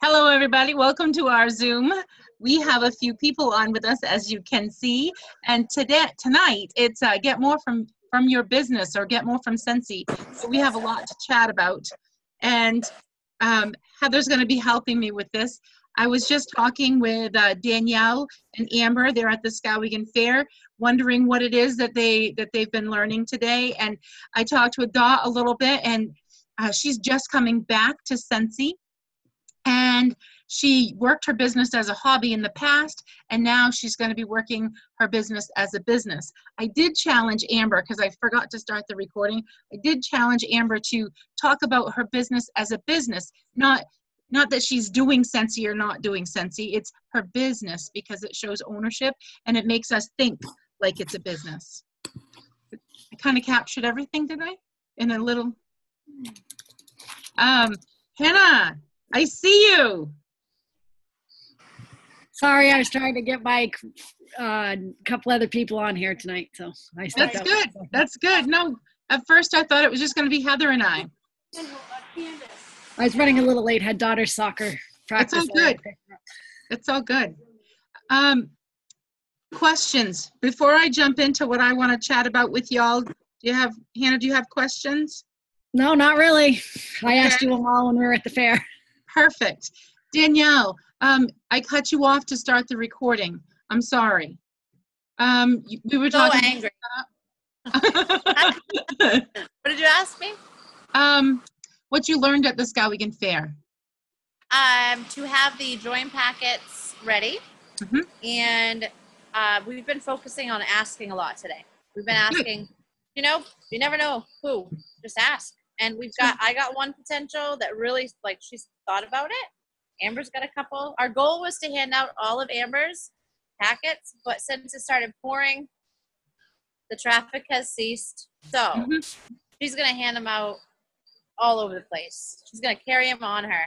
Hello, everybody. Welcome to our Zoom. We have a few people on with us, as you can see. And tonight, it's get more from your business, or get more from Scentsy. So we have a lot to chat about. And Heather's going to be helping me with this. I was just talking with Danielle and Amber. They're at the Skowhegan Fair, wondering what it is that they've been learning today. And I talked with Dot a little bit, and she's just coming back to Scentsy. And she worked her business as a hobby in the past, and now she's going to be working her business as a business. I did challenge Amber, because I forgot to start the recording. I did challenge Amber to talk about her business as a business, not that she's doing Scentsy or not doing Scentsy. It's her business, because it shows ownership and it makes us think like it's a business. I kind of captured everything, did I? In a little. Hannah, I see you. Sorry, I was trying to get my couple other people on here tonight, so I stepped That's out. good. That's good. No, at first I thought it was just going to be Heather and I. I was running a little late. Had daughter's soccer practice. It's all good. It's all good. Questions before I jump into what I want to chat about with y'all. Hannah, do you have questions? No, not really. I asked you them all when we were at the fair. Perfect. Danielle, I cut you off to start the recording. I'm sorry. We were talking. So angry. What did you ask me? What you learned at the Skowhegan Fair. To have the join packets ready. Mm-hmm. And we've been focusing on asking a lot today. We've been asking, you never know who, just ask. And I got one potential that really, she's thought about it. Amber's got a couple. Our goal was to hand out all of Amber's packets, but since it started pouring, the traffic has ceased. So she's going to hand them out all over the place. She's going to carry them on her.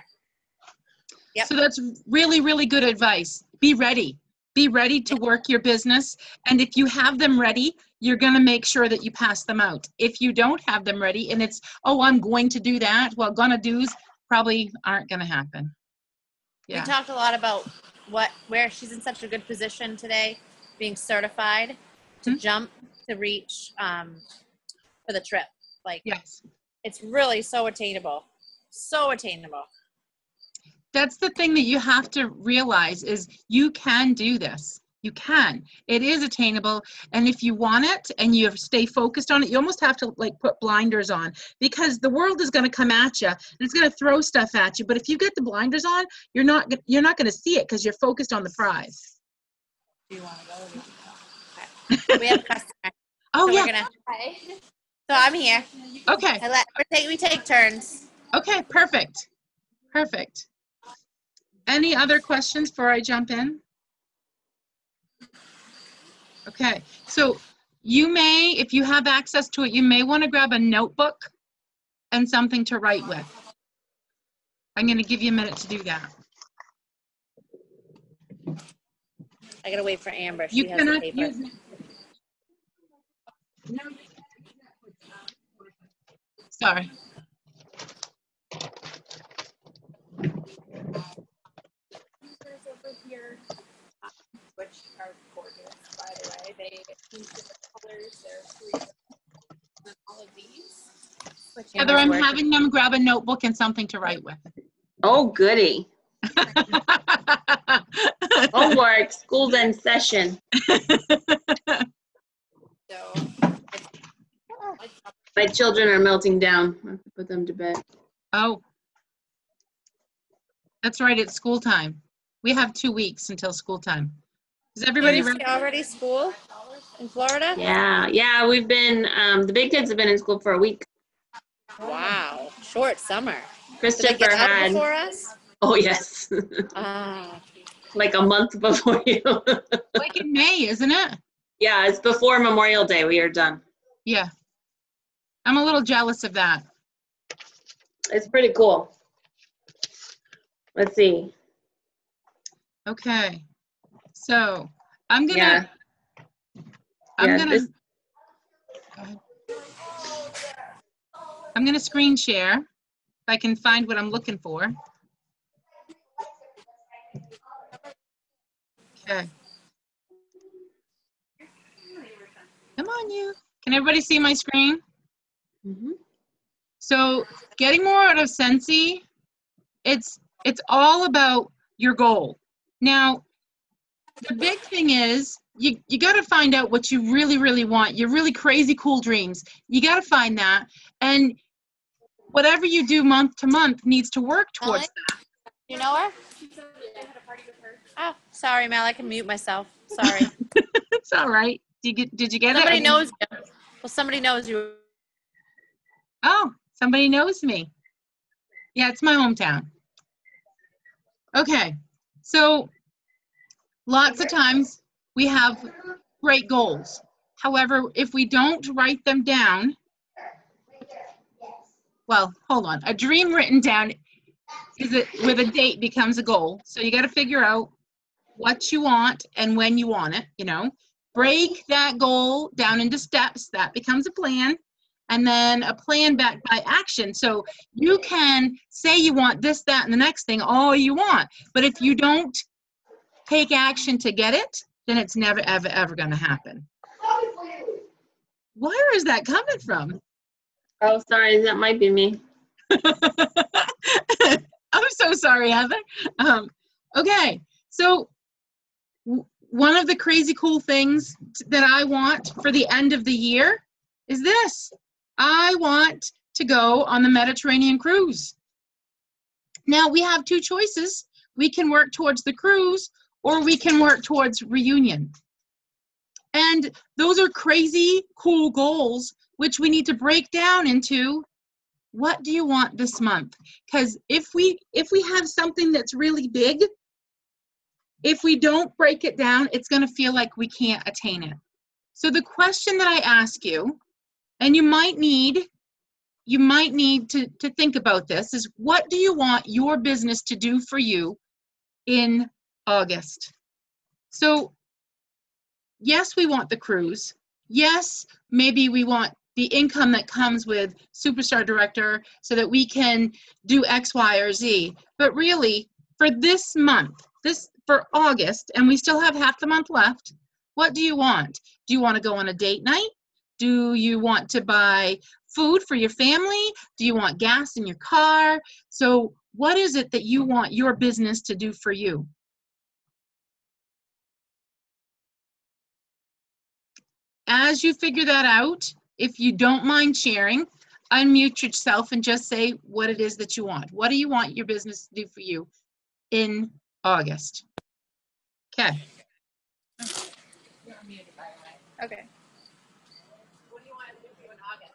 Yep. So that's really, really good advice. Be ready. Be ready to work your business. And if you have them ready, you're going to make sure that you pass them out. If you don't have them ready and it's, oh, I'm going to do that, well, gonna do's probably aren't going to happen. Yeah. We talked a lot about where she's in such a good position today, being certified to jump, to reach for the trip. Yes. It's really so attainable. So attainable. That's the thing that you have to realize is you can do this. You can. It is attainable. And if you want it and you stay focused on it, you almost have to put blinders on, because the world is going to come at you and it's going to throw stuff at you. But if you get the blinders on, you're not going to see it because you're focused on the prize. Do you want to go? Okay. We have a customer. Oh, so yeah. So I'm here. Okay. We take turns. Okay, perfect. Perfect. Any other questions before I jump in? Okay, so you may, if you have access to it, you may want to grab a notebook and something to write with. I'm going to give you a minute to do that. I got to wait for Amber. She has the paper. Sorry. Over here, which are gorgeous, by the way. They use different colors. They're 3 and all of these. Heather, I'm having them grab a notebook and something to write with. Oh, goody. Homework, school's in session. My children are melting down. I have to put them to bed. Oh. That's right, it's school time. We have 2 weeks until school time. Is everybody ready? Already school in Florida? Yeah, we've been, the big kids have been in school for a week. Wow, short summer. Christopher had. For us? Oh, yes. Like a month before you. Like in May, isn't it? Yeah, it's before Memorial Day. We are done. Yeah. I'm a little jealous of that. It's pretty cool. Let's see. Okay. So I'm gonna. I'm gonna screen share. I can find what I'm looking for. Okay. Come on, you. Can everybody see my screen? Mm-hmm. So getting more out of Scentsy, it's all about your goal. Now, the big thing is you got to find out what you really, really want, your really crazy cool dreams. You got to find that. And whatever you do month to month needs to work towards that. You know her? Oh, sorry, Mel. I can mute myself. Sorry. It's all right. Did you get Somebody it? knows you. Well, somebody knows you. Oh, somebody knows me. Yeah, it's my hometown. Okay, so lots of times we have great goals. However, if we don't write them down, well, hold on. A dream written down is it with a date becomes a goal. So you got to figure out what you want and when you want it, you know. Break that goal down into steps. That becomes a plan. And then a plan backed by action. So you can say you want this, that, and the next thing all you want. But if you don't take action to get it, then it's never, ever, ever going to happen. Where is that coming from? Oh, sorry, that might be me. I'm so sorry, Heather. Okay, so one of the crazy cool things that I want for the end of the year is this. I want to go on the Mediterranean cruise. Now, we have two choices. We can work towards the cruise or we can work towards reunion. And those are crazy cool goals, which we need to break down into what do you want this month? Because if we have something that's really big, if we don't break it down, it's going to feel like we can't attain it. So the question that I ask you, and you might need to think about this, is what do you want your business to do for you in August? So yes, we want the cruise. Yes, maybe we want the income that comes with Superstar Director so that we can do X, Y, or Z. But really, for this month, for August, and we still have half the month left, what do you want? Do you want to go on a date night? Do you want to buy food for your family? Do you want gas in your car? So what is it that you want your business to do for you? As you figure that out, if you don't mind sharing, unmute yourself and just say what it is that you want. What do you want your business to do for you in August? Okay. Okay. What do you want to do for you in August?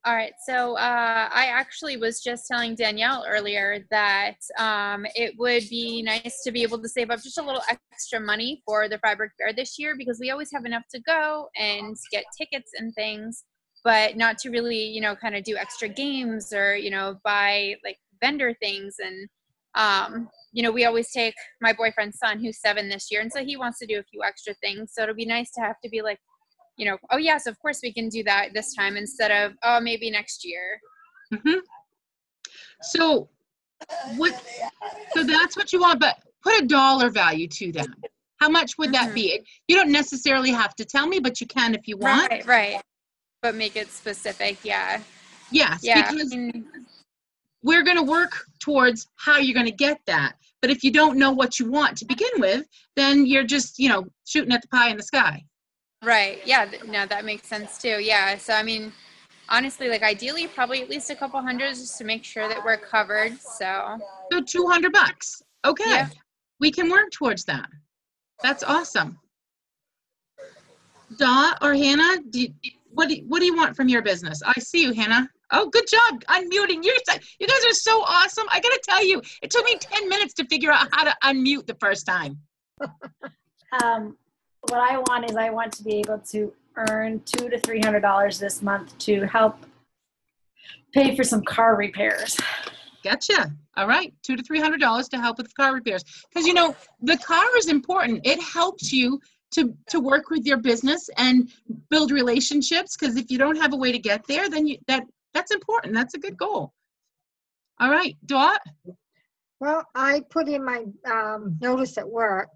All right. So I actually was just telling Danielle earlier that it would be nice to be able to save up just a little extra money for the Freiburg Fair this year, because we always have enough to go and get tickets and things, but not to really, you know, kind of do extra games or, you know, buy like vendor things. And, you know, we always take my boyfriend's son, who's 7 this year, and so he wants to do a few extra things. So it'll be nice to have to be like, you know, oh yes, of course we can do that this time, instead of, oh, maybe next year. Mm-hmm. So that's what you want, but put a dollar value to that. How much would that be? You don't necessarily have to tell me, but you can if you want. Right. But make it specific, yeah. Yes, yeah. Because we're going to work towards how you're going to get that. But if you don't know what you want to begin with, then you're just, you know, shooting at the pie in the sky. Right. Yeah. No, that makes sense too. Yeah. So, I mean, honestly, like ideally, probably at least a couple hundred just to make sure that we're covered. So $200. Okay. Yeah. We can work towards that. That's awesome. Dot or Hannah, what do you want from your business? I see you, Hannah. Oh, good job unmuting. You guys are so awesome. I got to tell you, it took me 10 minutes to figure out how to unmute the first time. What I want to be able to earn $200 to $300 this month to help pay for some car repairs. Gotcha. All right, $200 to $300 to help with car repairs. Because, you know, the car is important. It helps you to work with your business and build relationships. Because if you don't have a way to get there, then that's important. That's a good goal. All right, Dot? Well, I put in my notice at work.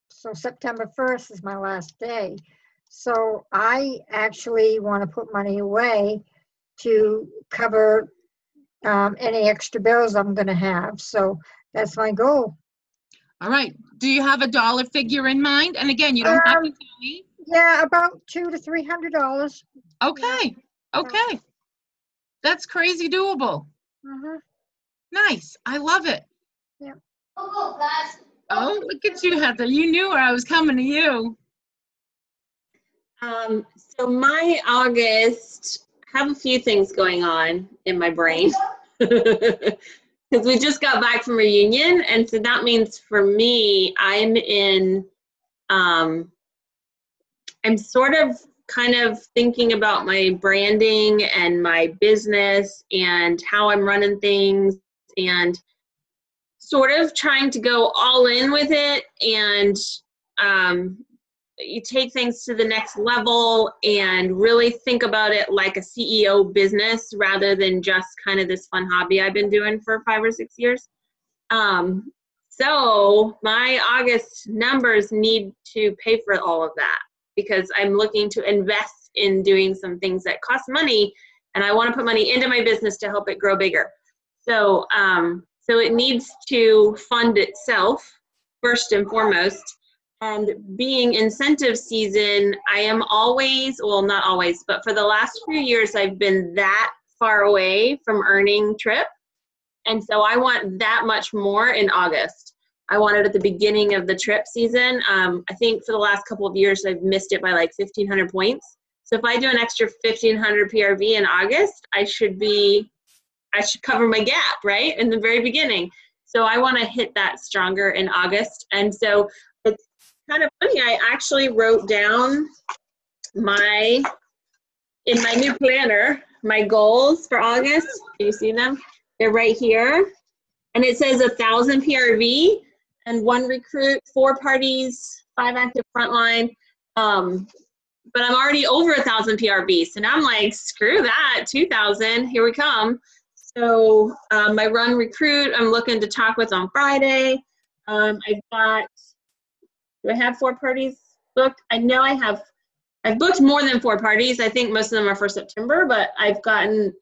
So September 1st is my last day. So I actually want to put money away to cover any extra bills I'm going to have. So that's my goal. All right. Do you have a dollar figure in mind? And again, you don't have to tell me. Yeah, about $200 to $300. Okay. Okay. That's crazy doable. Mm-hmm. Nice. I love it. Yeah. Oh, look at you, Heather. You knew I was coming to you. So my August, I have a few things going on in my brain because we just got back from reunion, and so that means for me, I'm sort of kind of thinking about my branding and my business and how I'm running things and sort of trying to go all in with it and you take things to the next level and really think about it like a CEO business rather than just kind of this fun hobby I've been doing for 5 or 6 years. So my August numbers need to pay for all of that because I'm looking to invest in doing some things that cost money, and I want to put money into my business to help it grow bigger. So, so it needs to fund itself first and foremost. And being incentive season, I am always, well, not always, but for the last few years, I've been that far away from earning trip. And so I want that much more in August. I want it at the beginning of the trip season. I think for the last couple of years, I've missed it by like 1,500 points. So if I do an extra 1,500 PRV in August, I should cover my gap, right, in the very beginning. So I want to hit that stronger in August. And so it's kind of funny. I actually wrote down in my new planner, my goals for August. Can you see them? They're right here. And it says 1,000 PRV and 1 recruit, 4 parties, 5 active frontline. But I'm already over 1,000 PRV. So now I'm like, screw that, 2,000, here we come. So my run recruit, I'm looking to talk with on Friday. I've got, do I have 4 parties booked? I know I've booked more than 4 parties. I think most of them are for September, but I've gotten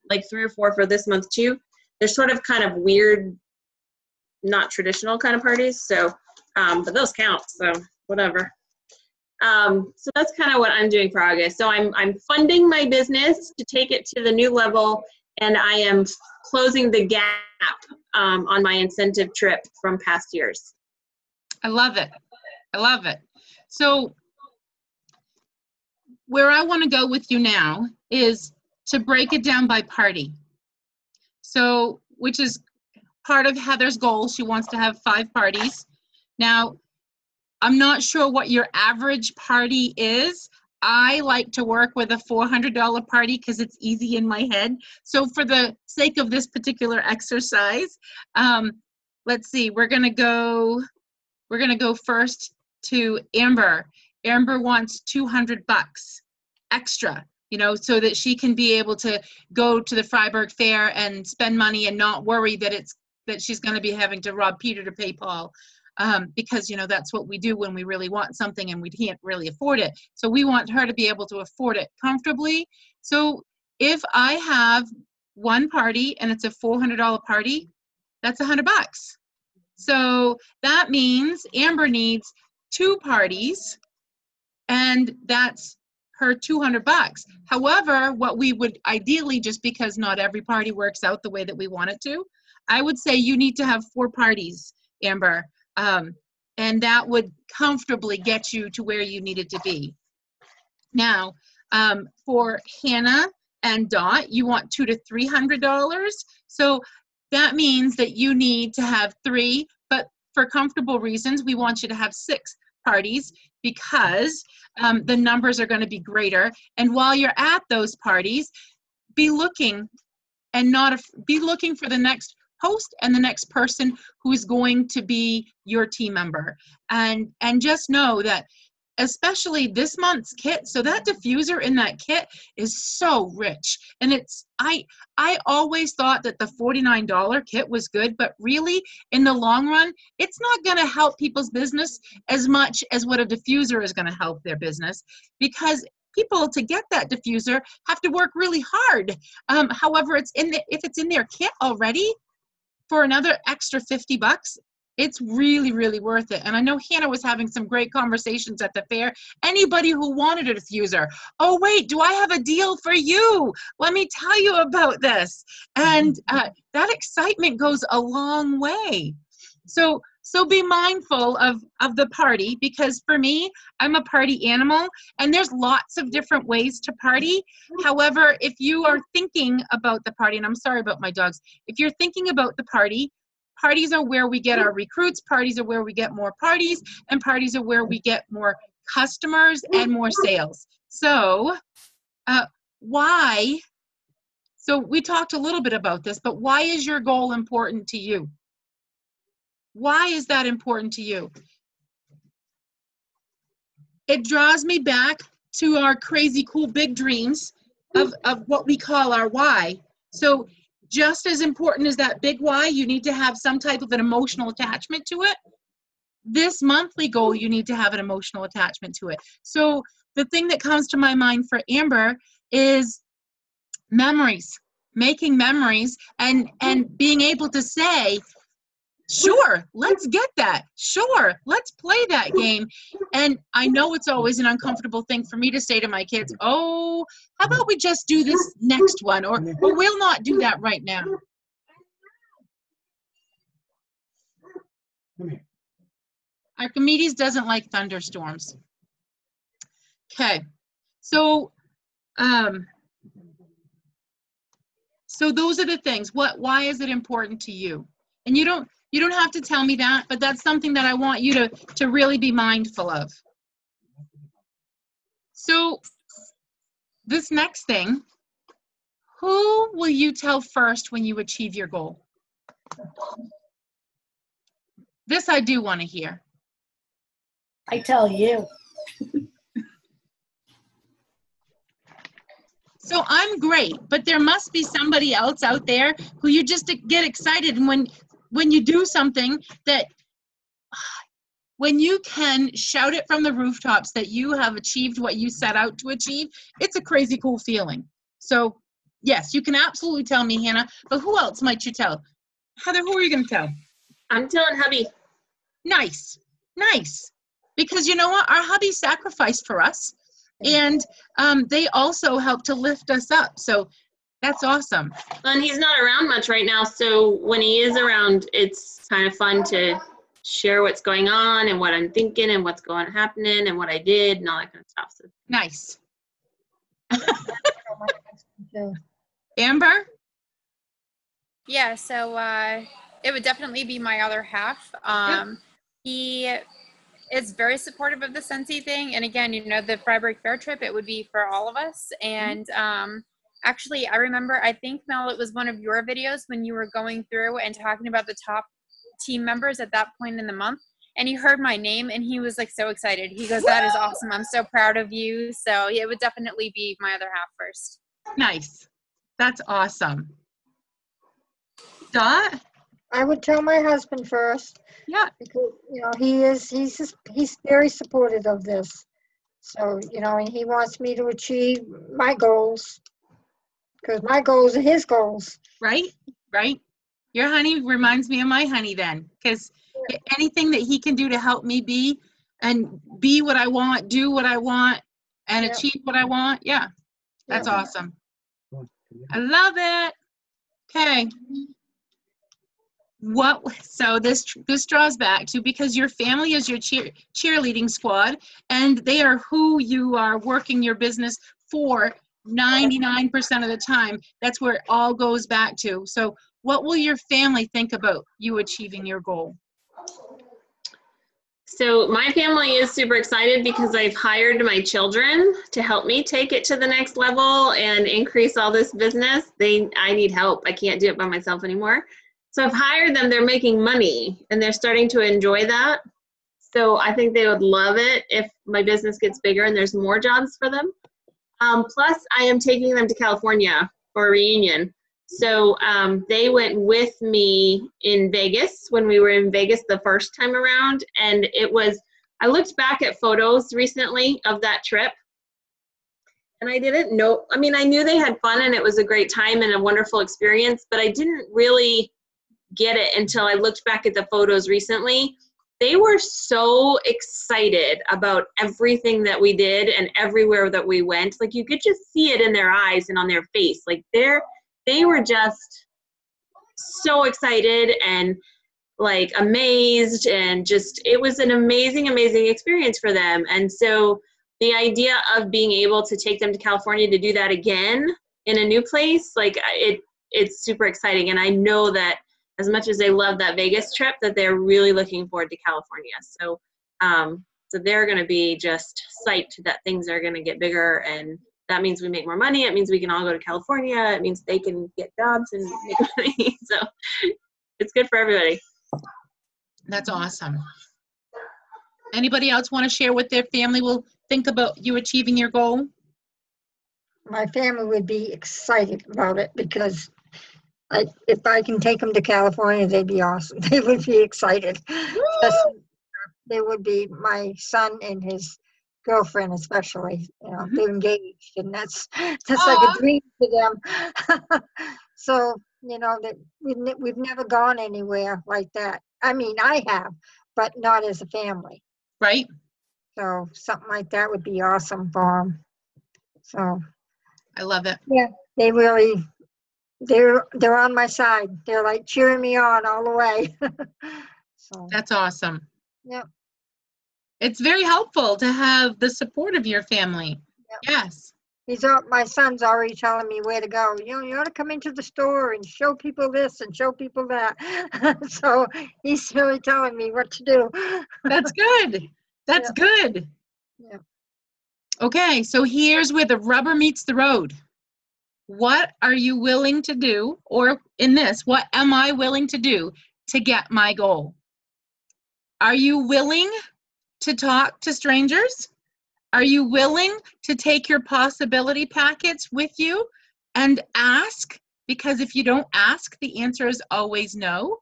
like 3 or 4 for this month too. They're sort of kind of weird, not traditional kind of parties. So, but those count, so whatever. So that's kind of what I'm doing for August. So I'm funding my business to take it to the new level, and I am closing the gap on my incentive trip from past years. I love it. I love it. So where I want to go with you now is to break it down by party. So, which is part of Heather's goal. She wants to have 5 parties. Now, I'm not sure what your average party is. I like to work with a $400 party because it's easy in my head. So for the sake of this particular exercise, let's see, we're gonna go first to Amber. Amber wants $200 extra, you know, so that she can be able to go to the Freiburg Fair and spend money and not worry that she's going to be having to rob Peter to pay Paul, because, you know, that's what we do when we really want something and we can't really afford it. So we want her to be able to afford it comfortably. So if I have 1 party and it's a $400 party, that's $100. So that means Amber needs 2 parties, and that's her $200. However, what we would ideally, just because not every party works out the way that we want it to, I would say you need to have 4 parties, Amber, and that would comfortably get you to where you needed to be. Now, for Hannah and Dot, you want $200 to $300. So that means that you need to have 3, but for comfortable reasons, we want you to have 6 parties because the numbers are going to be greater. And while you're at those parties, be looking for the next host and the next person who is going to be your team member. And just know that especially this month's kit. So that diffuser in that kit is so rich. And it's, I always thought that the $49 kit was good, but really in the long run, it's not going to help people's business as much as what a diffuser is going to help their business, because people to get that diffuser have to work really hard. However, if it's in their kit already for another extra $50, it's really, really worth it. And I know Hannah was having some great conversations at the fair. Anybody who wanted a diffuser, oh wait, do I have a deal for you? Let me tell you about this. And that excitement goes a long way. So be mindful of the party, because for me, I'm a party animal, and there's lots of different ways to party. However, if you are thinking about the party, and I'm sorry about my dogs, if you're thinking about the party, parties are where we get our recruits, parties are where we get more parties, and parties are where we get more customers and more sales. So why? So we talked a little bit about this, but why is your goal important to you? Why is that important to you? It draws me back to our crazy cool big dreams of what we call our why. So just as important as that big why, you need to have some type of an emotional attachment to it. This monthly goal, you need to have an emotional attachment to it. So the thing that comes to my mind for Amber is memories, making memories, and being able to say, sure, let's get that. Sure, let's play that game. And I know it's always an uncomfortable thing for me to say to my kids, oh, how about we just do this next one? Or we'll not do that right now. Archimedes doesn't like thunderstorms. Okay, so those are the things. Why is it important to you? And you don't have to tell me that, but that's something that I want you to really be mindful of. So this next thing, who will you tell first when you achieve your goal? This I do want to hear. I tell you. So I'm great, but there must be somebody else out there who you just get excited when you do something that, when you can shout it from the rooftops that you have achieved what you set out to achieve, it's a crazy cool feeling. So yes, you can absolutely tell me, Hannah, but who else might you tell? Heather, who are you going to tell? I'm telling hubby. Nice, nice. Because you know what? Our hubby sacrificed for us, and they also help to lift us up. So that's awesome. And he's not around much right now, so when he is around, it's kind of fun to share what's going on and what I'm thinking and what's happening and what I did and all that kind of stuff. So. Nice. Amber? Yeah, so it would definitely be my other half. He is very supportive of the Scentsy thing. And again, you know, the Freiburg Fair trip, it would be for all of us. And actually, I remember, I think, Mel, it was one of your videos when you were going through and talking about the top team members at that point in the month. And he heard my name and he was like so excited. He goes, that is awesome. I'm so proud of you. So yeah, it would definitely be my other half first. Nice. That's awesome. Dot? I would tell my husband first. Yeah. Because, you know, he's very supportive of this. So, you know, and he wants me to achieve my goals, because my goals are his goals. Right, right. Your honey reminds me of my honey then, because anything that he can do to help me be what I want, do what I want, and achieve what I want, that's awesome. I love it. Okay. So this draws back to, because your family is your cheerleading squad, and they are who you are working your business for 99% of the time. That's where it all goes back to. So what will your family think about you achieving your goal? So my family is super excited because I've hired my children to help me take it to the next level and increase all this business. I need help. I can't do it by myself anymore. So I've hired them. They're making money and they're starting to enjoy that. So I think they would love it if my business gets bigger and there's more jobs for them. Plus, I am taking them to California for a reunion. So they went with me in Vegas when we were in Vegas the first time around. And it was, I looked back at photos recently of that trip. And I didn't know, I mean, I knew they had fun and it was a great time and a wonderful experience, but I didn't really get it until I looked back at the photos recently. They were so excited about everything that we did and everywhere that we went. Like you could just see it in their eyes and on their face. Like they were just so excited and like amazed, and just, it was an amazing, amazing experience for them. And so the idea of being able to take them to California to do that again in a new place, like it's super exciting. And I know that as much as they love that Vegas trip, that they're really looking forward to California. So, so they're going to be just psyched that things are going to get bigger, and that means we make more money. It means we can all go to California. It means they can get jobs and make money. So it's good for everybody. That's awesome. Anybody else want to share what their family will think about you achieving your goal? My family would be excited about it because if I can take them to California, they'd be awesome. They would be excited. They would be, my son and his girlfriend especially. You know, they're engaged, and that's like a dream to them. So, you know, that we've never gone anywhere like that. I mean, I have, but not as a family. Right. So something like that would be awesome for them. So I love it. yeah, they really, they're on my side. They're like cheering me on all the way. So that's awesome. yeah. It's very helpful to have the support of your family. Yep. Yes. My son's already telling me where to go. You know, you ought to come into the store and show people this and show people that. So he's really telling me what to do. That's good. That's good. Yeah. Okay, so here's where the rubber meets the road. What are you willing to do, or in this, what am I willing to do to get my goal? Are you willing to talk to strangers? Are you willing to take your possibility packets with you and ask? Because if you don't ask, the answer is always no.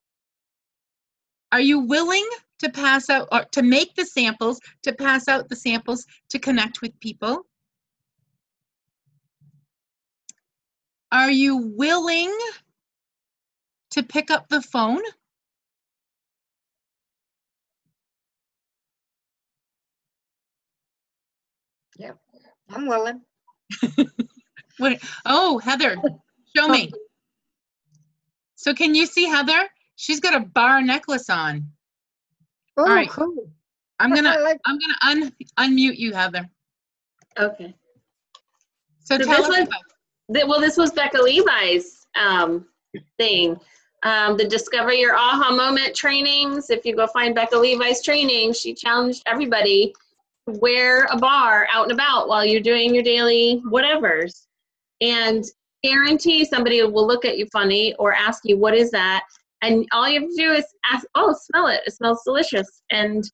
Are you willing to pass out, or to make the samples, to pass out the samples, to connect with people? Are you willing to pick up the phone? Yep, I'm willing. Wait, oh, Heather, show me. So can you see Heather? She's got a bar necklace on. Oh, all right. Cool. I'm gonna unmute you, Heather. Okay. So tell us about. Well, this was Becca Levi's thing. The Discover Your Aha Moment trainings. If you go find Becca Levi's training, she challenged everybody to wear a bar out and about while you're doing your daily whatevers. And guarantee somebody will look at you funny or ask you, what is that? And all you have to do is ask, oh, smell it. It smells delicious. And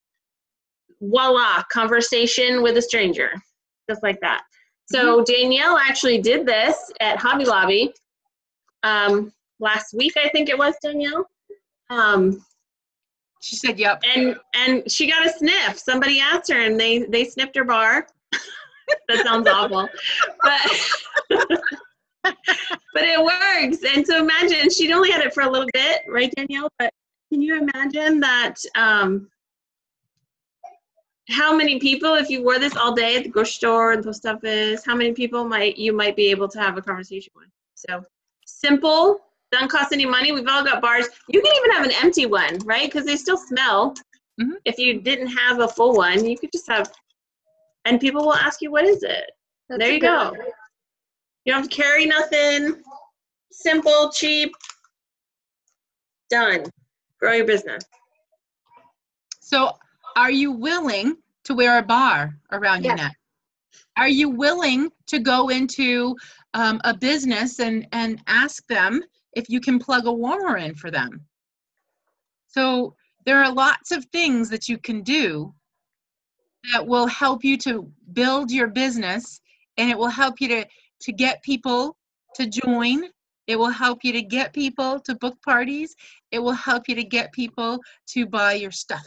voila, conversation with a stranger. Just like that. So Danielle actually did this at Hobby Lobby last week, I think it was, Danielle. She said, yep. And she got a sniff. Somebody asked her, and they sniffed her bar. That sounds awful. But it works. And so imagine, she'd only had it for a little bit, right, Danielle? But can you imagine that how many people, if you wore this all day at the grocery store and post office, how many people you might be able to have a conversation with? So simple, doesn't cost any money. We've all got bars. You can even have an empty one, right? Because they still smell. Mm-hmm. If you didn't have a full one, you could just have, and people will ask you, what is it? There you go. You don't have to carry nothing. Simple, cheap, done. Grow your business. So are you willing to wear a bar around your neck? Are you willing to go into a business and ask them if you can plug a warmer in for them? So there are lots of things that you can do that will help you to build your business, and it will help you to get people to join. It will help you to get people to book parties. It will help you to get people to buy your stuff.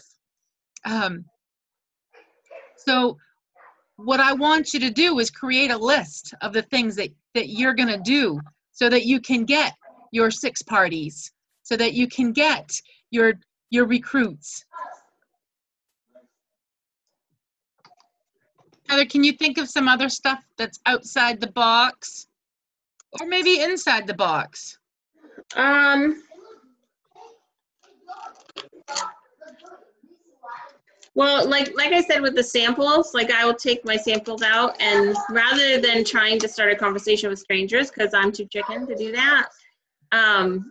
So what I want you to do is create a list of the things that you're going to do so that you can get your 6 parties, so that you can get your recruits. Heather, can you think of some other stuff that's outside the box or maybe inside the box? Well, like I said with the samples, like I will take my samples out, and rather than trying to start a conversation with strangers, because I'm too chicken to do that, and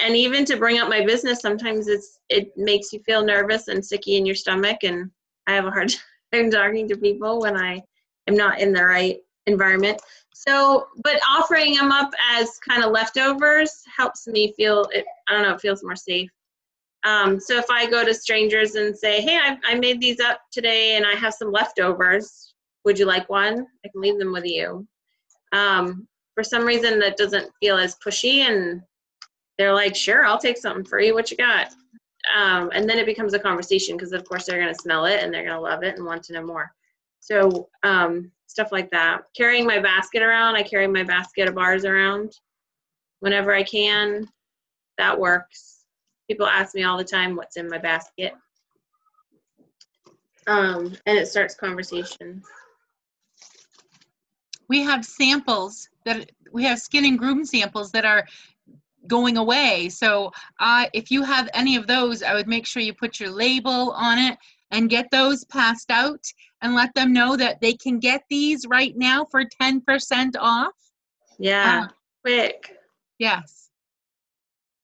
even to bring up my business, sometimes it makes you feel nervous and sicky in your stomach, and I have a hard time talking to people when I am not in the right environment. So, but offering them up as kind of leftovers helps me feel it. I don't know, it feels more safe. So if I go to strangers and say, hey, I made these up today and I have some leftovers, would you like one? I can leave them with you. For some reason that doesn't feel as pushy, and they're like, sure, I'll take something for you. What you got? And then it becomes a conversation, because of course they're going to smell it and they're going to love it and want to know more. So stuff like that. Carrying my basket around, I carry my basket of bars around whenever I can. That works. People ask me all the time what's in my basket. And it starts conversation. We have samples we have skin and groom samples that are going away. So if you have any of those, I would make sure you put your label on it and get those passed out and let them know that they can get these right now for 10% off. Yeah, quick. Yes.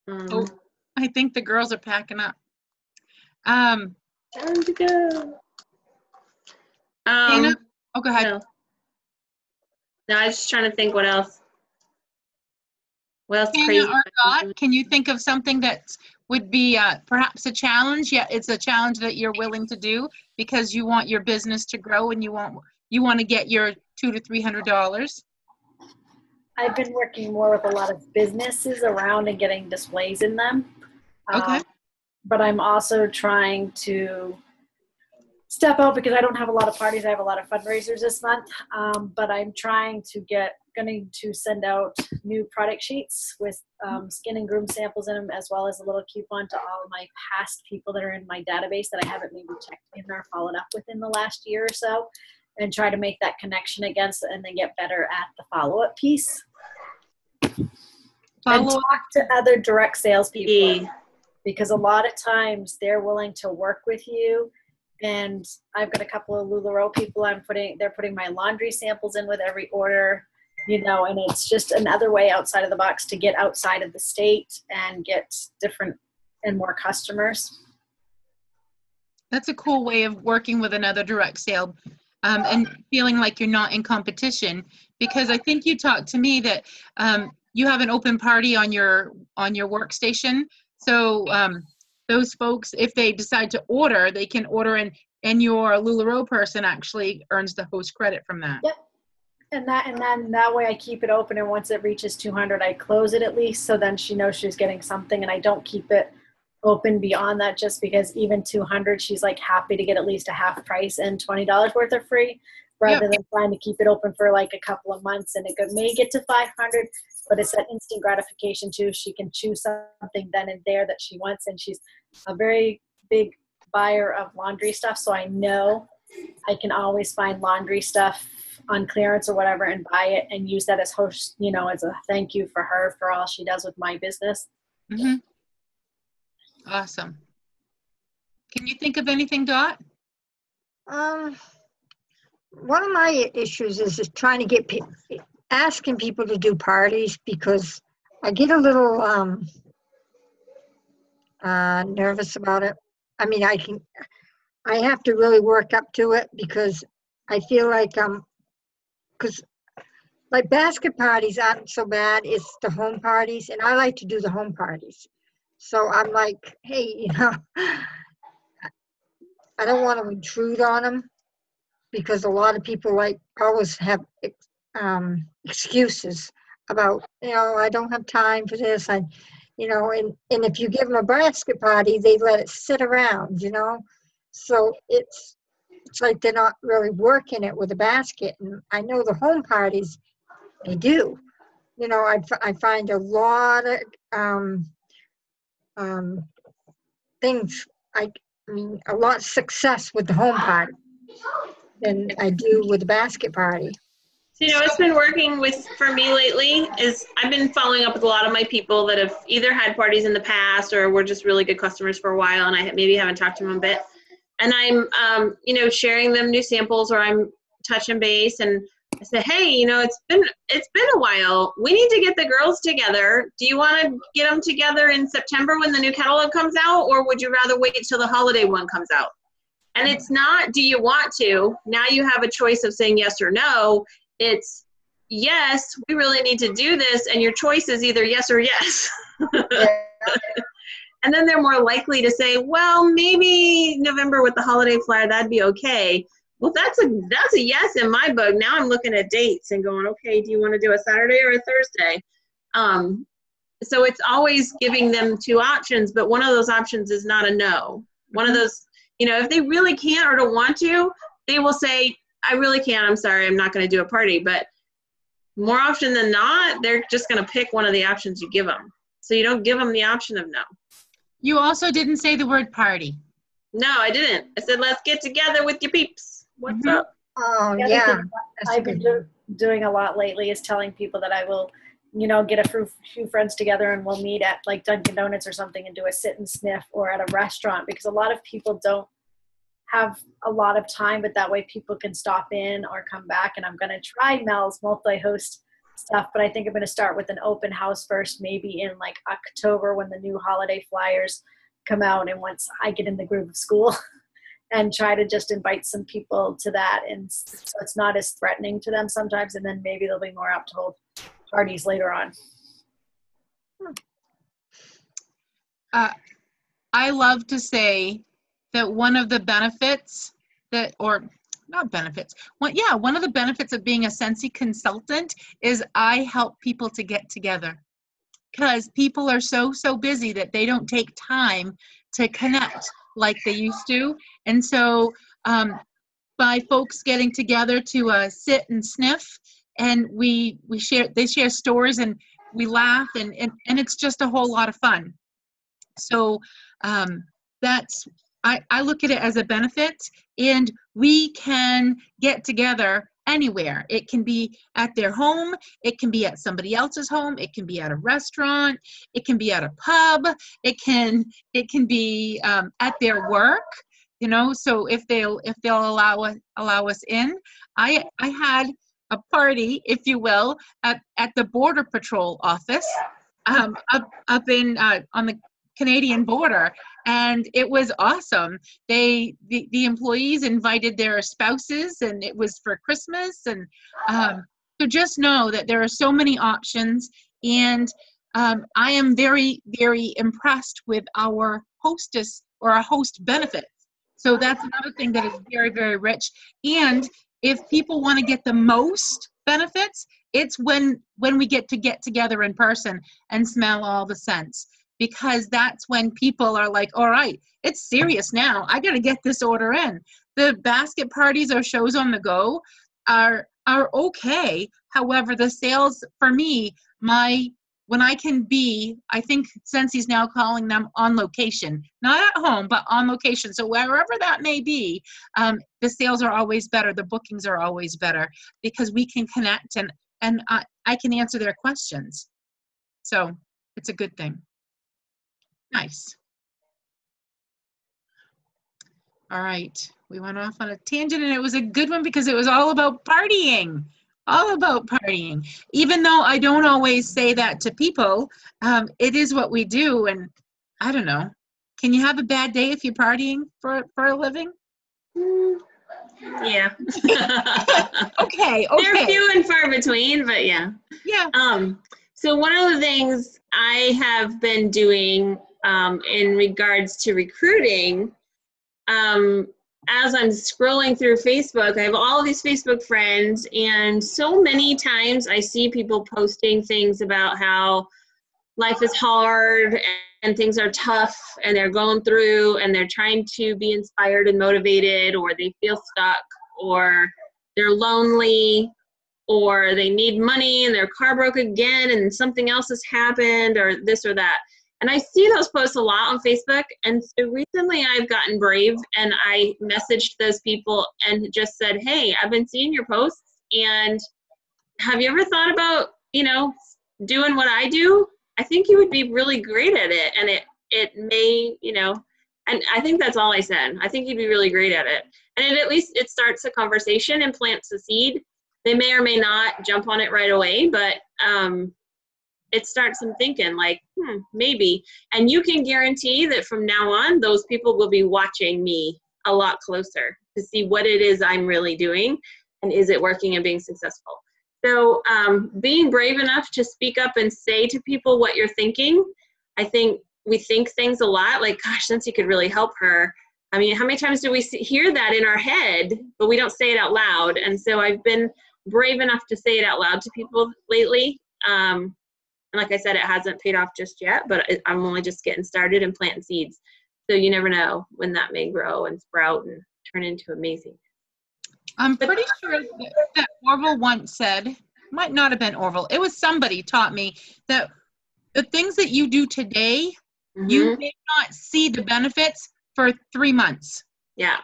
Oh, I think the girls are packing up. Time to go. Dana? Oh, go ahead. No, I was just trying to think what else. What else Dana crazy? or Dot, can you think of something that would be perhaps a challenge? Yeah, it's a challenge that you're willing to do because you want your business to grow and you want to get your $200 to $300. I've been working more with a lot of businesses around and getting displays in them. Okay. But I'm also trying to step out because I don't have a lot of parties. I have a lot of fundraisers this month. But I'm trying to going to send out new product sheets with skin and groom samples in them, as well as a little coupon to all of my past people that are in my database that I haven't maybe checked in or followed up within the last year or so, and try to make that connection against and then get better at the follow-up piece. And talk to other direct salespeople, because a lot of times they're willing to work with you. And I've got a couple of LuLaRoe people they're putting my laundry samples in with every order, and it's just another way outside of the box to get outside of the state and get different and more customers. That's a cool way of working with another direct sale and feeling like you're not in competition, because I think you talked to me that you have an open party on your workstation. So those folks, if they decide to order, they can order and your LuLaRoe person actually earns the host credit from that. Yep. And then that way I keep it open, and once it reaches 200, I close it at least, so then she knows she's getting something, and I don't keep it open beyond that, just because even 200, she's like happy to get at least a half price and $20 worth of free, rather than trying to keep it open for like a couple of months, and it may get to 500, but it's that instant gratification too. She can choose something then and there that she wants, and she's a very big buyer of laundry stuff, so I know I can always find laundry stuff on clearance or whatever and buy it and use that as host, as a thank you for her for all she does with my business. Mm-hmm. Awesome. Can you think of anything, Dot? One of my issues is just trying to get asking people to do parties, because I get a little nervous about it. I mean, I have to really work up to it, because I feel like because like basket parties aren't so bad. It's the home parties, and I like to do the home parties. So I'm like, hey, you know, I don't want to intrude on them because a lot of people like always have excuses about, you know, I don't have time for this. You know, and if you give them a basket party, they let it sit around, you know. So it's like they're not really working it with a basket. And I know the home parties, they do. You know, I find a lot of things, I mean, a lot of success with the home party than I do with the basket party. So, you know, what's been working for me lately is I've been following up with a lot of my people that have either had parties in the past or were just really good customers for a while, and I maybe haven't talked to them a bit. And I'm, you know, sharing them new samples, or I'm touching base, and I said, hey, you know, it's been a while. We need to get the girls together. Do you want to get them together in September when the new catalog comes out, or would you rather wait till the holiday one comes out? And it's not, do you want to? Now you have a choice of saying yes or no. It's, yes, we really need to do this, and your choice is either yes or yes. And then they're more likely to say, well, maybe November with the holiday flyer, that'd be okay. Well, that's a yes in my book. Now I'm looking at dates and going, okay, do you want to do a Saturday or a Thursday? So it's always giving them two options, but one of those options is not a no. One of those, you know, if they really can't or don't want to, they will say, I really can't, I'm sorry, I'm not going to do a party. But more often than not, they're just going to pick one of the options you give them. So you don't give them the option of no. You also didn't say the word party. No, I didn't. I said, let's get together with your peeps. What's up? Oh, The other yeah. thing I've been doing a lot lately is telling people that I will, you know, get a few friends together and we'll meet at like Dunkin' Donuts or something and do a sit and sniff, or at a restaurant, because a lot of people don't have a lot of time, but that way people can stop in or come back. And I'm going to try Mel's multi-host stuff, but I think I'm going to start with an open house first, maybe in like October when the new holiday flyers come out, and once I get in the groove of school and try to just invite some people to that, and so it's not as threatening to them sometimes, and then maybe they'll be more apt to hold parties later on. I love to say that one of the benefits that, or not benefits, one of the benefits of being a Scentsy consultant is I help people to get together, because people are so busy that they don't take time to connect like they used to. And so by folks getting together to sit and sniff, and they share stories, and we laugh, and it's just a whole lot of fun. So I look at it as a benefit, and we can get together anywhere. It can be at their home, it can be at somebody else's home, it can be at a restaurant, it can be at a pub, it can be at their work, you know. So if they'll allow us in. I had a party, if you will, at the Border Patrol office up in on the Canadian border, and it was awesome. The employees invited their spouses, and it was for Christmas. And so just know that there are so many options, and I am very, very impressed with our hostess or our host benefits. So that's another thing that is very, very rich. And if people want to get the most benefits, it's when we get together in person and smell all the scents. Because that's when people are like, all right, it's serious now. I got to get this order in. The basket parties or shows on the go are okay. However, the sales for me, when I can be, I think Scentsy's now calling them on location, not at home, but on location. So wherever that may be, the sales are always better. The bookings are always better, because we can connect, and I can answer their questions. So it's a good thing. Nice. All right. We went off on a tangent, and it was a good one because it was all about partying. All about partying. Even though I don't always say that to people, it is what we do. And I don't know. Can you have a bad day if you're partying for a living? Yeah. Okay. They're few and far between, but yeah. Yeah. So one of the things I have been doing in regards to recruiting, as I'm scrolling through Facebook, I have all of these Facebook friends, and so many times I see people posting things about how life is hard and things are tough and they're going through and they're trying to be inspired and motivated, or they feel stuck, or they're lonely, or they need money and their car broke again and something else has happened, or this or that. And I see those posts a lot on Facebook. And so recently I've gotten brave and I messaged those people and just said, hey, I've been seeing your posts, and have you ever thought about, doing what I do? I think you would be really great at it. And it may, and I think that's all I said. I think you'd be really great at it. And at least it starts a conversation and plants a seed. They may or may not jump on it right away, but it starts them thinking like, maybe. And you can guarantee that from now on, those people will be watching me a lot closer to see what it is I'm really doing and is it working and being successful. So being brave enough to speak up and say to people what you're thinking. I think we think things a lot like, gosh, Scentsy could really help her. I mean, how many times do we hear that in our head, but we don't say it out loud? And so I've been brave enough to say it out loud to people lately. And like I said, it hasn't paid off just yet, but I'm only just getting started and planting seeds. So you never know when that may grow and sprout and turn into amazing. I'm pretty sure that Orville once said, might not have been Orville, it was somebody taught me that the things that you do today, you may not see the benefits for 3 months. Yeah.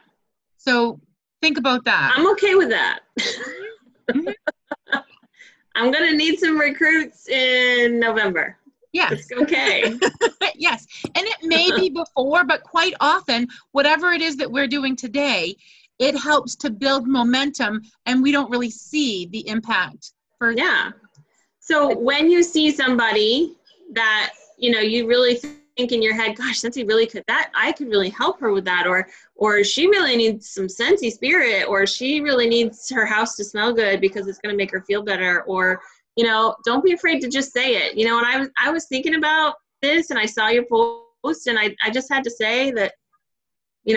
So think about that. I'm okay with that. I'm going to need some recruits in November. Yes. It's okay. Yes. And it may be before, but quite often, whatever it is that we're doing today, it helps to build momentum, and we don't really see the impact. Yeah. So when you see somebody that, you really think in your head, gosh, Scentsy really could that, I could really help her with that, or she really needs some Scentsy spirit, or she really needs her house to smell good because it's going to make her feel better, or, don't be afraid to just say it. And I was thinking about this and I saw your post and I just had to say that,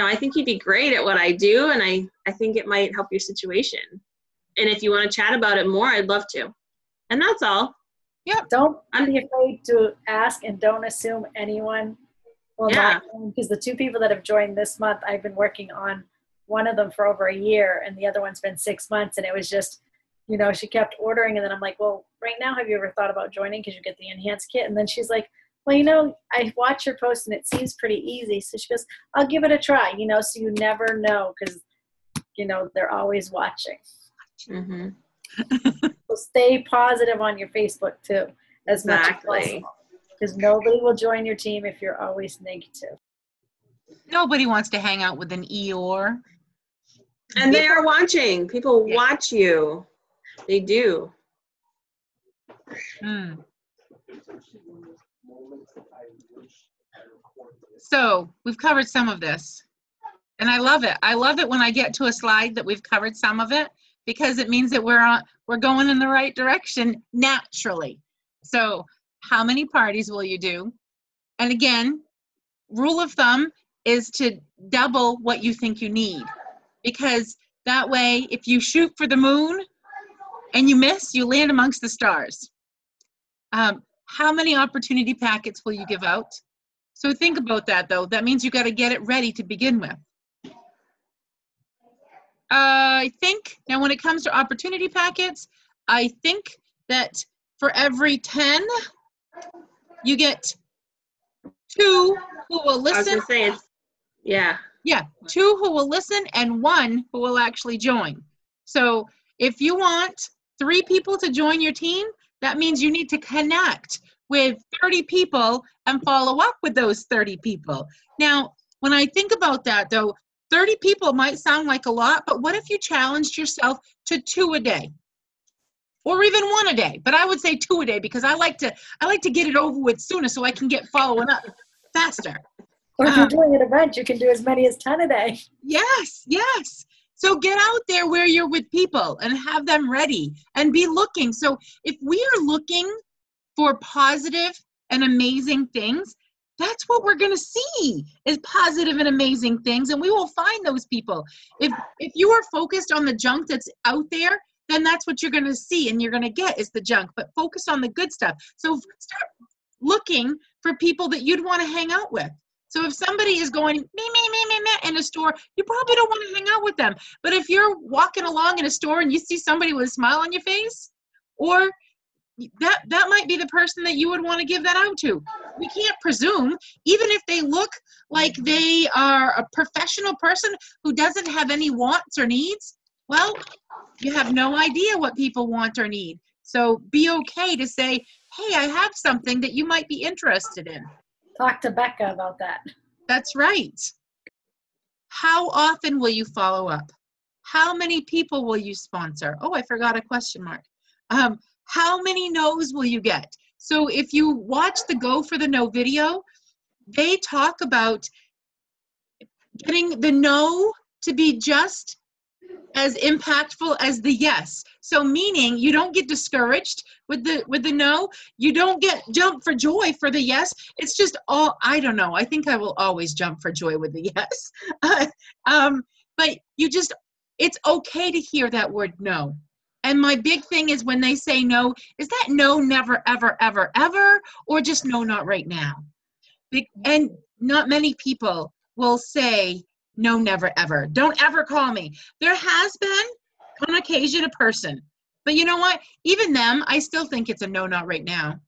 I think you'd be great at what I do, and I think it might help your situation. And if you want to chat about it more, I'd love to. And that's all. Yeah. Don't be afraid to ask, and don't assume anyone will not, because the 2 people that have joined this month, I've been working on one of them for over a year and the other one's been 6 months, and it was just, she kept ordering, and then I'm like, well, right now, have you ever thought about joining because you get the enhanced kit? And then she's like, well, I watch your post and it seems pretty easy. So she goes, I'll give it a try, so you never know, because, they're always watching. Mm-hmm. So stay positive on your Facebook too, as much as possible, because nobody will join your team if you're always negative. Nobody wants to hang out with an Eeyore. And they are watching. People watch you. They do. So we've covered some of this, and I love it. I love it when I get to a slide that we've covered some of it, because it means that we're going in the right direction naturally. So how many parties will you do? And again, rule of thumb is to double what you think you need, because that way, if you shoot for the moon and you miss, you land amongst the stars. How many opportunity packets will you give out? So think about that, though. That means you got to get it ready to begin with. I think, now when it comes to opportunity packets, I think that for every 10, you get 2 who will listen. I was going to say, yeah, 2 who will listen and 1 who will actually join. So if you want 3 people to join your team, that means you need to connect with 30 people and follow up with those 30 people. Now, when I think about that, though, 30 people might sound like a lot, but what if you challenged yourself to 2 a day? Or even 1 a day, but I would say 2 a day, because I like to get it over with sooner so I can get following up faster. Or if you're doing an event, you can do as many as 10 a day. Yes. So get out there where you're with people and have them ready and be looking. So if we are looking for positive and amazing things, that's what we're going to see is positive and amazing things, and we will find those people. If you are focused on the junk that's out there, then that's what you're going to see and you're going to get is the junk, but focus on the good stuff. So start looking for people that you'd want to hang out with. So if somebody is going me in a store, you probably don't want to hang out with them. But if you're walking along in a store and you see somebody with a smile on your face, or that might be the person that you would want to give that out to. We can't presume, even if they look like they are a professional person who doesn't have any wants or needs. Well, you have no idea what people want or need. So be okay to say, hey, I have something that you might be interested in. Talk to Becca about that. That's right. How often will you follow up? How many people will you sponsor? Oh, I forgot a question mark. How many no's will you get? So if you watch the Go for the No video, they talk about getting the no to be just as impactful as the yes. So meaning you don't get discouraged with the no. You don't jump for joy for the yes. It's just all, I don't know. I think I will always jump for joy with the yes. But it's okay to hear that word no. And my big thing is when they say no, is that no never, ever, ever, ever, or just no, not right now? And not many people will say no, never, ever. Don't ever call me. There has been, on occasion, a person. But you know what? Even them, I still think it's a no, not right now.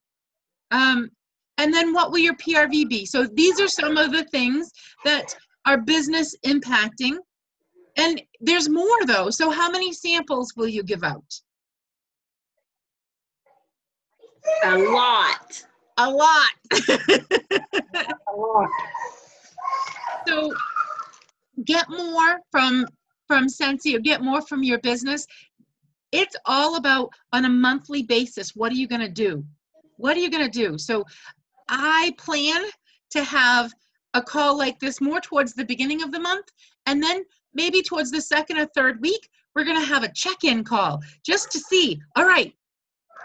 And then what will your PRV be? So these are some of the things that are business impacting. And there's more, though. So how many samples will you give out? A lot. A lot. A lot. So get more from Scentsy, or get more from your business. It's all about on a monthly basis. What are you going to do? What are you going to do? So I plan to have a call like this more towards the beginning of the month, and then maybe towards the second or third week, we're going to have a check-in call just to see, all right,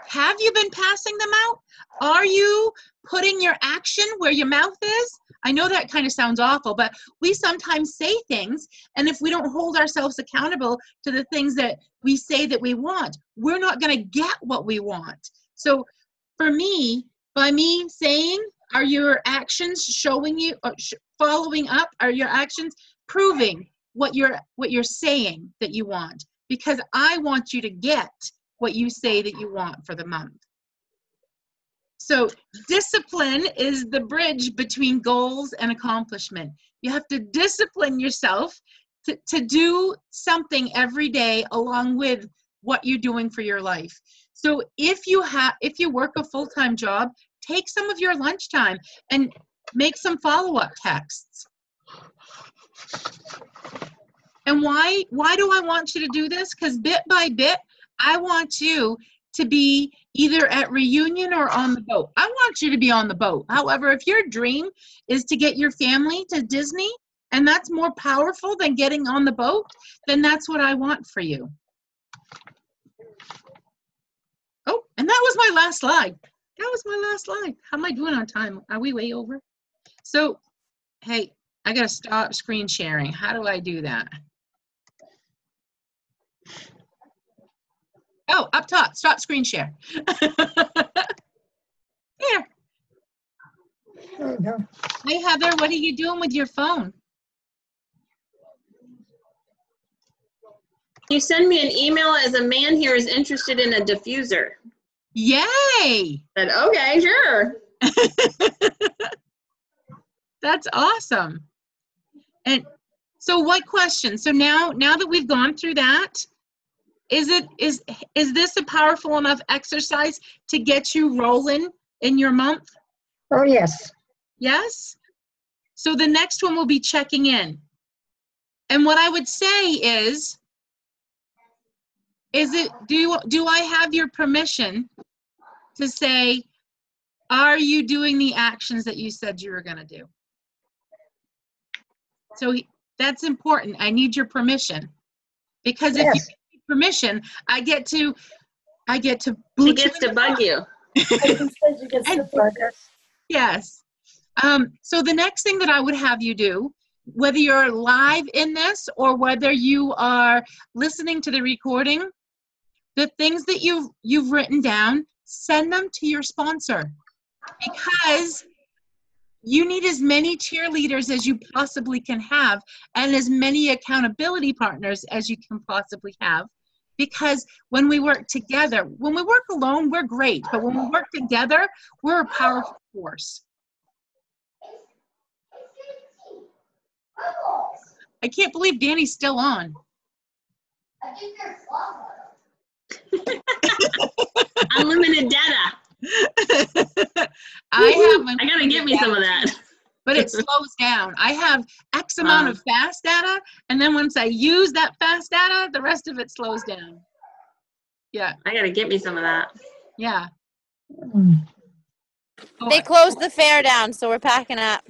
have you been passing them out? Are you putting your action where your mouth is? I know that kind of sounds awful, but we sometimes say things, and if we don't hold ourselves accountable to the things that we say that we want, we're not going to get what we want. So for me, by me saying, are your actions showing you, following up? Are your actions proving what you're saying that you want? Because I want you to get what you say that you want for the month. So discipline is the bridge between goals and accomplishment. You have to discipline yourself to do something every day along with what you're doing for your life. So if you work a full-time job, take some of your lunchtime and make some follow-up texts. And why do I want you to do this? Because bit by bit, I want you to be either at reunion or on the boat. I want you to be on the boat. However, if your dream is to get your family to Disney, and that's more powerful than getting on the boat, then that's what I want for you. Oh, and that was my last slide. That was my last slide. How am I doing on time? Are we way over? So, hey, I got to stop screen sharing. How do I do that? Oh, up top, stop screen share. Here. There you go. Hey, Heather, what are you doing with your phone? You send me an email as a man here is interested in a diffuser. Yay! I said, okay, sure. That's awesome. And so what question? So now that we've gone through that, is this a powerful enough exercise to get you rolling in your month? Oh, yes. Yes? So the next one will be checking in. And what I would say is do I have your permission to say, are you doing the actions that you said you were going to do? So that's important. I need your permission. Because if you give me permission, I get to She gets to bug you. Yes. So the next thing that I would have you do, whether you're live in this or whether you are listening to the recording, the things that you've written down, send them to your sponsor, because you need as many cheerleaders as you possibly can have and as many accountability partners as you can possibly have. Because when we work together, when we work alone, we're great. But when we work together, we're a powerful force. I can't believe Danny's still on. Unlimited data. I gotta get me some of that. But it slows down. I have X amount of fast data, and then once I use that fast data, the rest of it slows down. Yeah. I gotta get me some of that. Yeah. They closed the fair down, so we're packing up.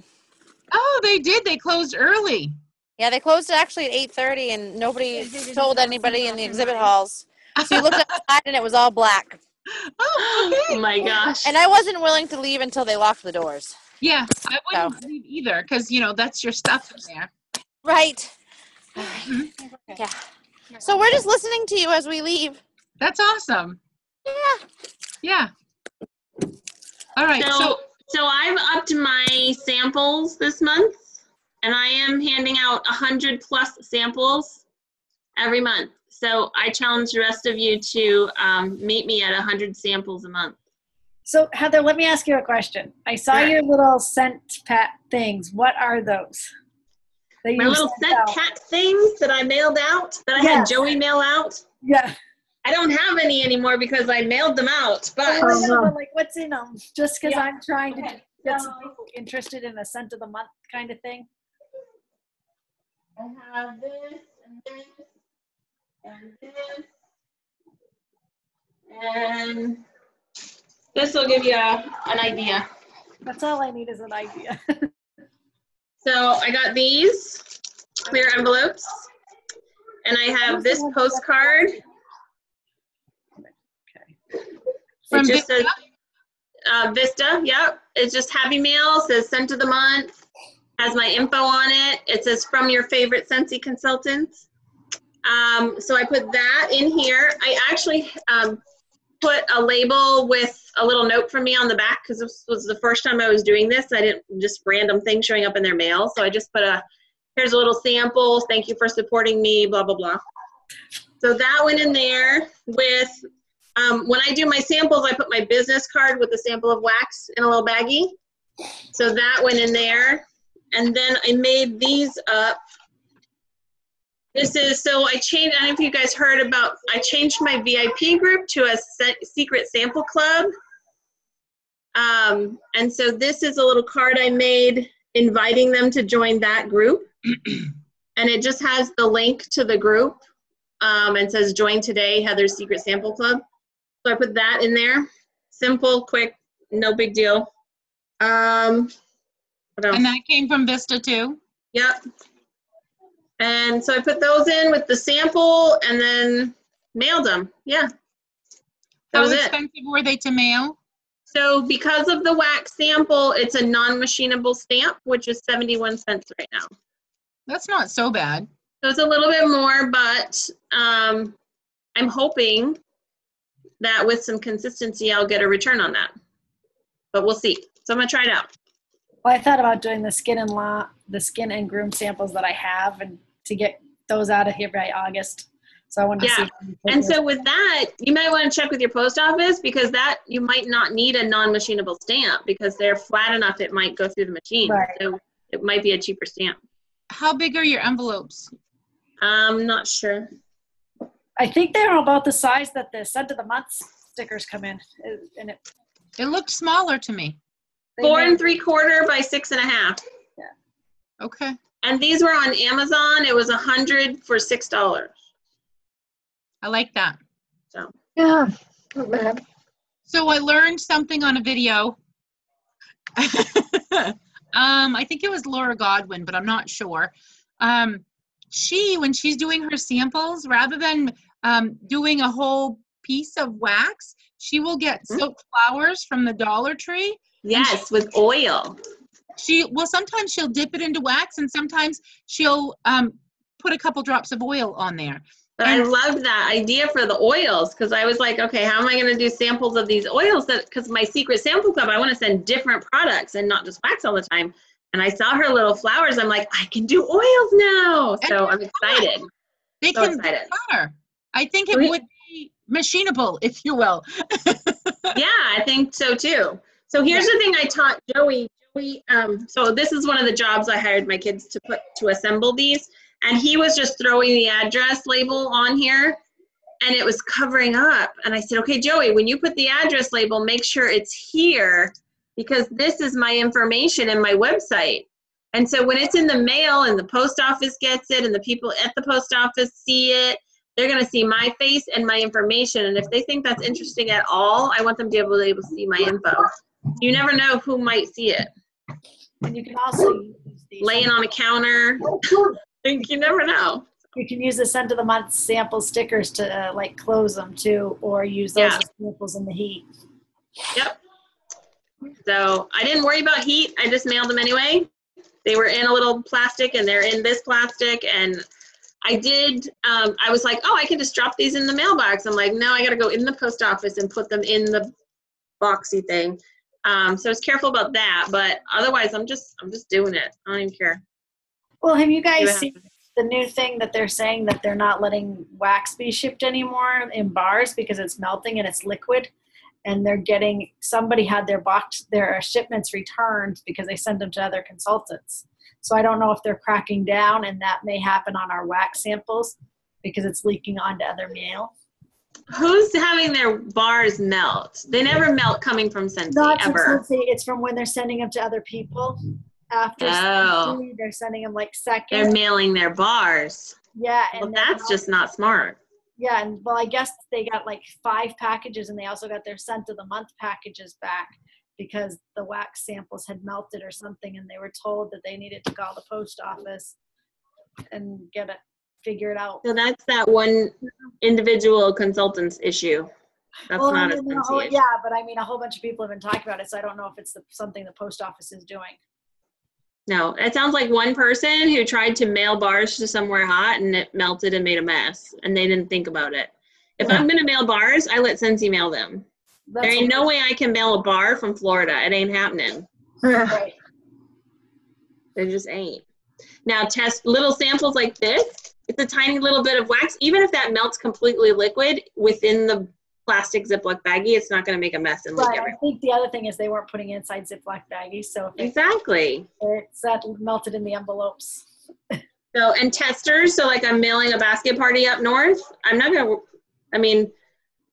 Oh, they did. They closed early. Yeah, they closed it actually at 8:30, and nobody told anybody in the exhibit halls. So you looked outside, and it was all black. Oh, okay. Oh my gosh. And I wasn't willing to leave until they locked the doors. Yeah, I wouldn't leave either, because, you know, that's your stuff in there. Right. Mm-hmm. Yeah. So we're just listening to you as we leave. That's awesome. Yeah. Yeah. All right. So I've upped my samples this month, and I am handing out 100+ samples every month. So I challenge the rest of you to meet me at 100 samples a month. So Heather, let me ask you a question. I saw your little scent pack things. What are those? My little scent pack things that I mailed out, that I had Joey mail out. Yeah. I don't have any anymore because I mailed them out. But, but like, what's in them? Just because I'm trying to get some people interested in a scent of the month kind of thing. I have this and this and this, and this will give you an idea. That's all I need is an idea. So I got these clear envelopes, and I have this postcard. From it just Vista? Says Vista, yep. It's just Happy Mail, says scent of the month, has my info on it. It says from your favorite Scentsy consultants. So I put that in here. I actually put a label with a little note from me on the back, because this was the first time I was doing this. I didn't just random things showing up in their mail. So I just put here's a little sample. Thank you for supporting me, blah, blah, blah. So that went in there with, when I do my samples, I put my business card with a sample of wax in a little baggie. So that went in there. And then I made these up. This is, so I changed, I don't know if you guys heard about, I changed my VIP group to a secret sample club. And so this is a little card I made inviting them to join that group. And it just has the link to the group and says join today, Heather's Secret Sample Club. So I put that in there. Simple, quick, no big deal. What else? And that came from Vista too? Yep. And so I put those in with the sample and then mailed them. Yeah. That was it. How expensive were they to mail? So because of the wax sample, it's a non-machinable stamp, which is 71 cents right now. That's not so bad. So it's a little bit more, but I'm hoping that with some consistency, I'll get a return on that. But we'll see. So I'm gonna try it out. Well, I thought about doing the skin and groom samples that I have, and to get those out of here by August. So I wanted to see. And so with that, you might want to check with your post office, because that you might not need a non-machinable stamp because they're flat enough it might go through the machine. Right. So it might be a cheaper stamp. How big are your envelopes? I'm not sure. I think they're about the size that the scent of the month stickers come in. And It looked smaller to me. 4 3/4 by 6.5. Yeah. Okay. And these were on Amazon. It was 100 for $6. I like that. So Yeah, not bad. So I learned something on a video. I think it was Laura Godwin, but I'm not sure. When she's doing her samples, rather than doing a whole piece of wax, she will get soaked flowers from the Dollar Tree. yes, with oil. sometimes she'll dip it into wax, and sometimes she'll put a couple drops of oil on there. But I loved that idea for the oils, because I was like, okay, how am I going to do samples of these oils? Because my secret sample club, I want to send different products and not just wax all the time. And I saw her little flowers. I'm like, I can do oils now. So I'm excited. They so can excited. better. I think it would be machinable, if you will. Yeah, I think so too. So here's the thing I taught Joey. So this is one of the jobs I hired my kids to assemble these. And he was just throwing the address label on here, and it was covering up. And I said, okay, Joey, when you put the address label, make sure it's here, because this is my information and my website. And so when it's in the mail and the post office gets it and the people at the post office see it, they're going to see my face and my information. And if they think that's interesting at all, I want them to be able to see my info. You never know who might see it. And you can also use these. Laying on a counter. You never know. You can use the scent of the month sample stickers to like close them too, or use those as samples in the heat. Yep. So I didn't worry about heat. I just mailed them anyway. They were in a little plastic, and they're in this plastic. And I did, I was like, oh, I can just drop these in the mailbox. I'm like, no, I got to go in the post office and put them in the boxy thing. So I was careful about that, but otherwise I'm just doing it. I don't even care. Well, have you guys seen the new thing that they're saying that they're not letting wax be shipped anymore in bars because it's melting and it's liquid, and they're getting, somebody had their shipments returned because they sent them to other consultants. So I don't know if they're cracking down, and that may happen on our wax samples because it's leaking onto other mail. Who's having their bars melt? They never melt coming from Scentsy, Not ever. Scentsy, it's from when they're sending them to other people. After Scentsy, they're sending them like seconds. They're mailing their bars. Yeah. Well, and that's just not smart. Yeah, and well, I guess they got like 5 packages, and they also got their scent of the month packages back because the wax samples had melted or something, and they were told that they needed to call the post office and figure it out. So that's that one individual consultant's issue. That's not a Scentsy issue. Yeah, but I mean, a whole bunch of people have been talking about it, so I don't know if it's something the post office is doing. No, it sounds like one person who tried to mail bars to somewhere hot, and it melted and made a mess, and they didn't think about it. If I'm going to mail bars, I let Scentsy mail them. There ain't no way I can mail a bar from Florida. It ain't happening. Right. There just ain't. Now, test little samples like this. It's a tiny little bit of wax. Even if that melts completely liquid within the plastic Ziploc baggie, it's not going to make a mess and leak everywhere. I think the other thing is they weren't putting inside Ziploc baggies, so exactly, it's that melted in the envelopes. So, and testers. So, like, I'm mailing a basket party up north. I'm not gonna. I mean,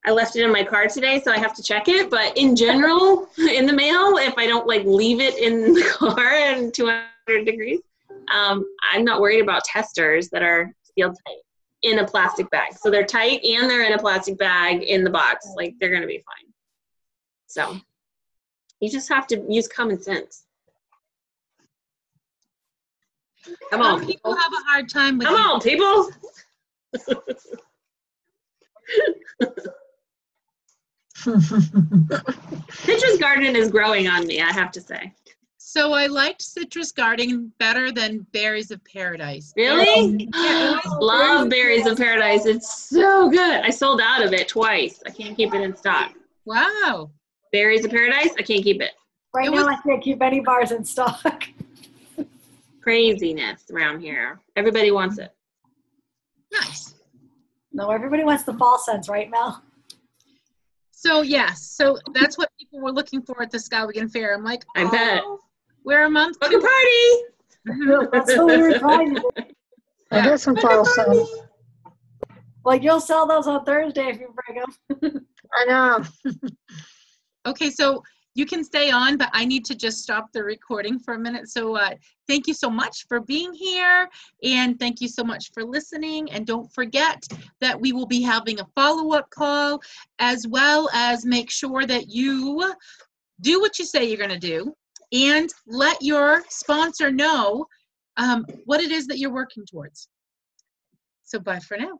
I left it in my car today, so I have to check it. But in general, in the mail, if I don't like leave it in the car and 200 degrees, I'm not worried about testers that are sealed tight in a plastic bag. So they're tight and they're in a plastic bag in the box. Like, they're going to be fine. So you just have to use common sense. Come on, people have a hard time with Come on, people. Citrus Garden is growing on me, I have to say. So I liked Citrus Garden better than Berries of Paradise. Really? Yeah, love Berries of Paradise. It's so good. I sold out of it twice. I can't keep it in stock. Wow. Berries of Paradise, I can't keep it. Right now, I can't keep any bars in stock. Craziness around here. Everybody wants it. Nice. No, everybody wants the fall scents, right, Mel? So yes, so that's what people were looking for at the Skowhegan Fair. I'm like, I bet. We're a month. Book a party. That's what we were trying to do. I got some fall scents. Like, you'll sell those on Thursday if you bring them. I know. Okay, so you can stay on, but I need to just stop the recording for a minute. So thank you so much for being here, and thank you so much for listening. And don't forget that we will be having a follow-up call, as well as make sure that you do what you say you're going to do and let your sponsor know what it is that you're working towards. So bye for now.